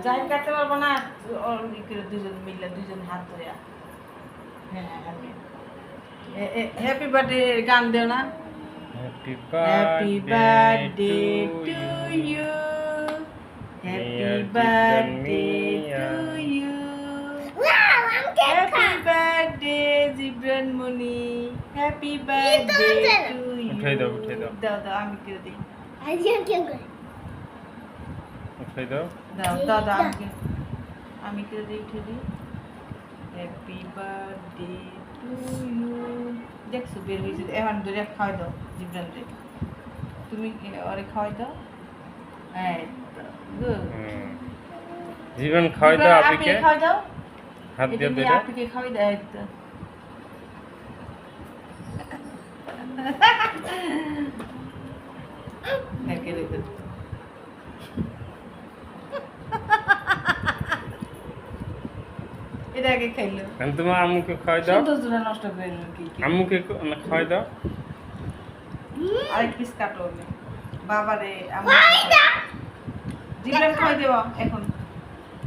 যাই কাটতে পারবো না দুজন মিলে দুজন হাত ধরে হ্যাঁ হ্যাপি বার্থডে গান দেও না happy happy birthday to you happy birthday to you happy birthday Jibran Moni happy birthday to you উঠাই দাও দাও দাও আমি করে দিই উঠাই দাও দাও দাও দাও আমি করে দিই উঠে দিই হ্যাপি বার্থডে টু ইউ দেখছো বের হয়েছে এখন ধরে খাওয়াই দাও জিবরান রে তুমি ওরে খাওয়াই দাও হ্যাঁ গুড জীবন খাওয়াই দাও আপিকে খাওয়াই দাও হাত দিয়ে ধরে আপিকে খাওয়াই দাও একদম নাকে দেখো এটা আগে খাইলো আমি তোমার আম্মুকে খাওয়াই দাও সৌন্দর্যটা নষ্ট করে দিল কি আম্মুকে খাওয়াই দাও আরেক পিস কাটো বাবারে আমার জিবরান খাওয়াই দেওয়া এখন